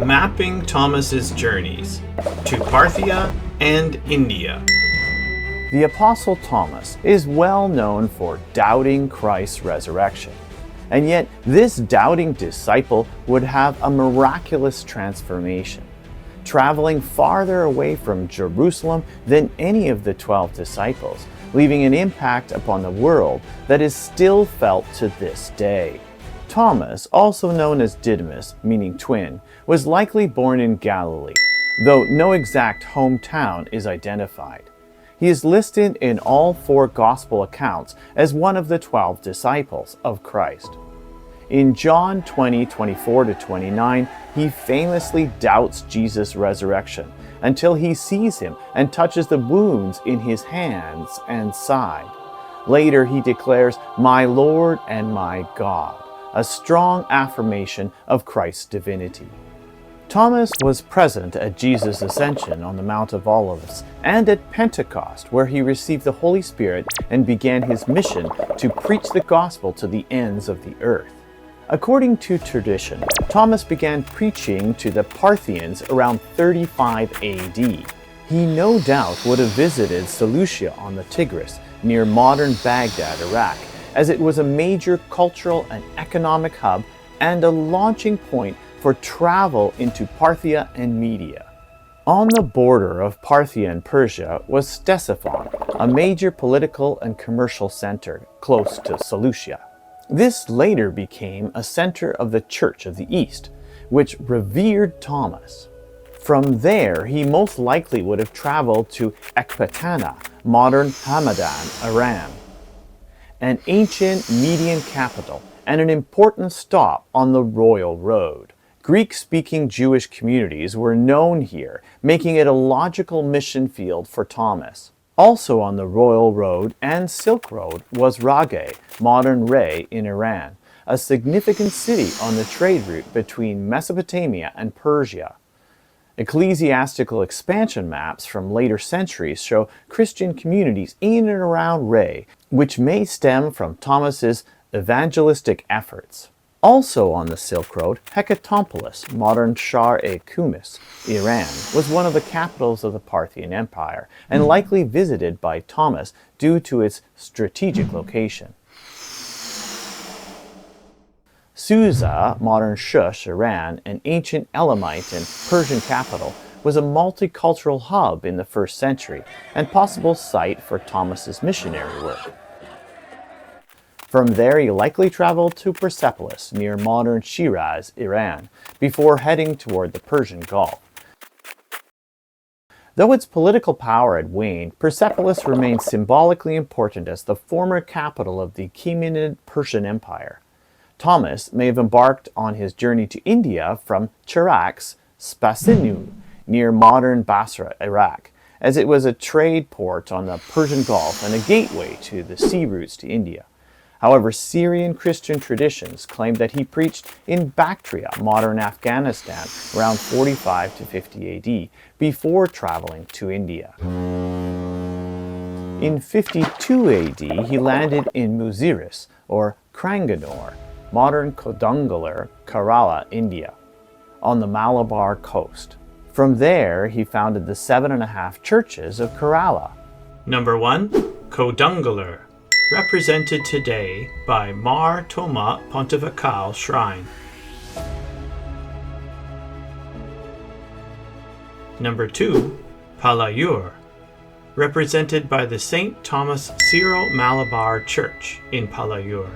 mapping Thomas's journeys to Parthia and India. The Apostle Thomas is well known for doubting Christ's resurrection. And yet, this doubting disciple would have a miraculous transformation, traveling farther away from Jerusalem than any of the 12 disciples, leaving an impact upon the world that is still felt to this day. Thomas, also known as Didymus, meaning twin, was likely born in Galilee, though no exact hometown is identified. He is listed in all 4 gospel accounts as one of the 12 disciples of Christ. In John 20:24-29, he famously doubts Jesus' resurrection until he sees him and touches the wounds in his hands and side. Later he declares, "My Lord and my God," a strong affirmation of Christ's divinity. Thomas was present at Jesus' ascension on the Mount of Olives and at Pentecost, where he received the Holy Spirit and began his mission to preach the gospel to the ends of the earth. According to tradition, Thomas began preaching to the Parthians around 35 AD. He no doubt would have visited Seleucia on the Tigris, near modern Baghdad, Iraq, as it was a major cultural and economic hub and a launching point for travel into Parthia and Media. On the border of Parthia and Persia was Ctesiphon, a major political and commercial center close to Seleucia. This later became a center of the Church of the East, which revered Thomas. From there, he most likely would have traveled to Ecbatana, modern Hamadan, Iran, an ancient Median capital and an important stop on the Royal Road. Greek-speaking Jewish communities were known here, making it a logical mission field for Thomas. Also on the Royal Road and Silk Road was Rageh, modern Ray in Iran, a significant city on the trade route between Mesopotamia and Persia. Ecclesiastical expansion maps from later centuries show Christian communities in and around Ray, which may stem from Thomas's evangelistic efforts. Also on the Silk Road, Hecatopolis, modern Shar-e-Kumis, Iran, was one of the capitals of the Parthian Empire and likely visited by Thomas due to its strategic location. Susa, modern Shush, Iran, an ancient Elamite and Persian capital, was a multicultural hub in the 1st century and possible site for Thomas's missionary work. From there, he likely traveled to Persepolis, near modern Shiraz, Iran, before heading toward the Persian Gulf. Though its political power had waned, Persepolis remained symbolically important as the former capital of the Achaemenid Persian Empire. Thomas may have embarked on his journey to India from Chirac's Spasinu, near modern Basra, Iraq, as it was a trade port on the Persian Gulf and a gateway to the sea routes to India. However, Syrian Christian traditions claim that he preached in Bactria, modern Afghanistan, around 45 to 50 AD, before traveling to India. In 52 AD, he landed in Muziris, or Kranganur, modern Kodungallur, Kerala, India, on the Mylapore coast. From there, he founded the 7.5 churches of Kerala. Number 1. Kodungallur, represented today by Mar Thoma Pontifical Shrine. Number 2. Palayur, represented by the St. Thomas Syro-Malabar Church in Palayur.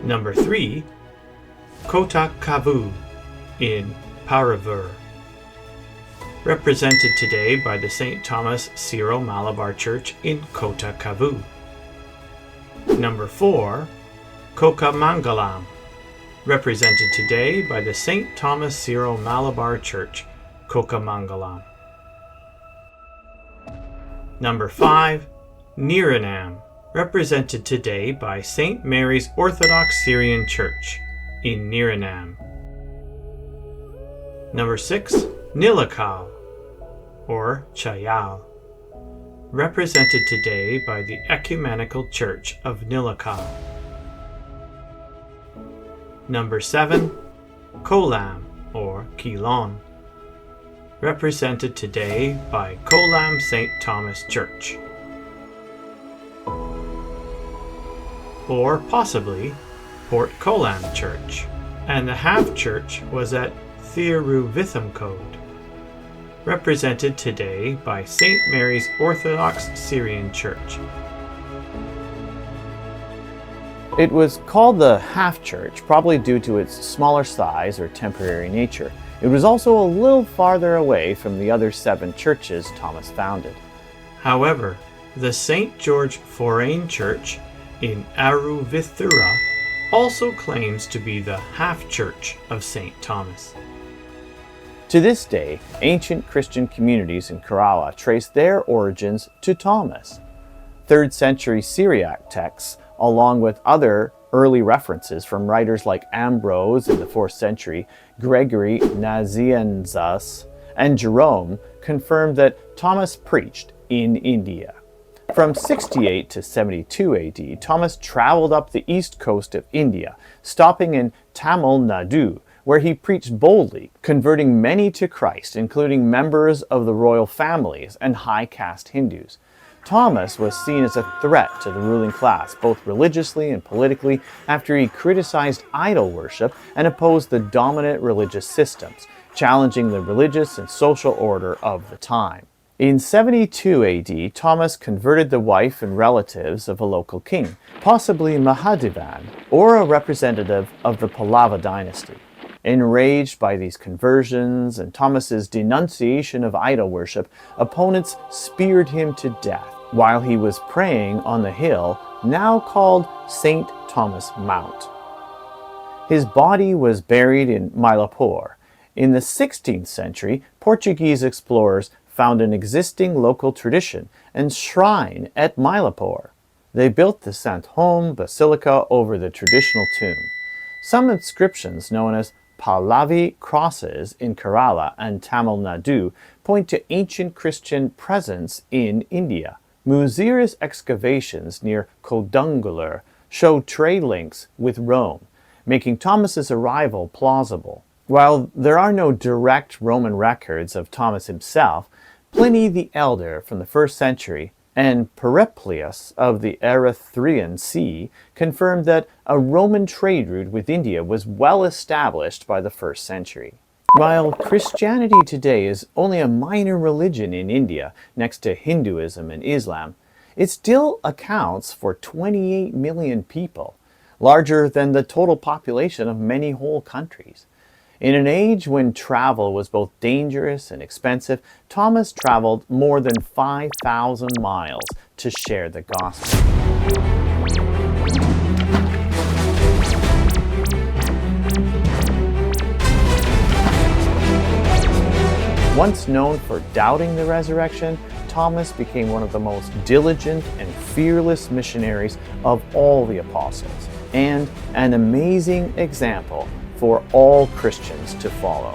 Number 3. Kota Kavu in Paravur, represented today by the St. Thomas Syro-Malabar Church in Kota Kavu. Number 4. Kokamangalam, represented today by the St. Thomas Syro-Malabar Church, Kokamangalam. Number 5. Niranam, represented today by St. Mary's Orthodox Syrian Church in Niranam. Number 6. Nilakal, or Chayal, represented today by the Ecumenical Church of Nilakal. Number 7. Kolam or Kilon, represented today by Kolam St. Thomas Church. Or possibly Port Kolam Church, and the half church was at Thiruvithamkode, represented today by St. Mary's Orthodox Syrian Church. It was called the half church, probably due to its smaller size or temporary nature. It was also a little farther away from the other 7 churches Thomas founded. However, the St. George Forain Church in Aruvithura also claims to be the half church of St. Thomas. To this day, ancient Christian communities in Kerala trace their origins to Thomas. 3rd century Syriac texts, along with other early references from writers like Ambrose in the 4th century, Gregory Nazianzus, and Jerome, confirm that Thomas preached in India. From 68 to 72 AD, Thomas traveled up the east coast of India, stopping in Tamil Nadu, where he preached boldly, converting many to Christ, including members of the royal families and high caste Hindus. Thomas was seen as a threat to the ruling class, both religiously and politically, after he criticized idol worship and opposed the dominant religious systems, challenging the religious and social order of the time. In 72 AD, Thomas converted the wife and relatives of a local king, possibly Mahadevan, or a representative of the Pallava dynasty. Enraged by these conversions and Thomas's denunciation of idol worship, opponents speared him to death while he was praying on the hill now called St. Thomas Mount. His body was buried in Mylapore. In the 16th century, Portuguese explorers found an existing local tradition and shrine at Mylapore. They built the Sant Home Basilica over the traditional tomb. Some inscriptions known as Pahlavi crosses in Kerala and Tamil Nadu point to ancient Christian presence in India. Muziris excavations near Kodungallur show trade links with Rome, making Thomas's arrival plausible. While there are no direct Roman records of Thomas himself, Pliny the Elder from the 1st century and Periplus of the Erythraean Sea confirmed that a Roman trade route with India was well established by the 1st century. While Christianity today is only a minor religion in India next to Hinduism and Islam, it still accounts for 28 million people, larger than the total population of many whole countries. In an age when travel was both dangerous and expensive, Thomas traveled more than 5,000 miles to share the gospel. Once known for doubting the resurrection, Thomas became one of the most diligent and fearless missionaries of all the apostles, and an amazing example for all Christians to follow.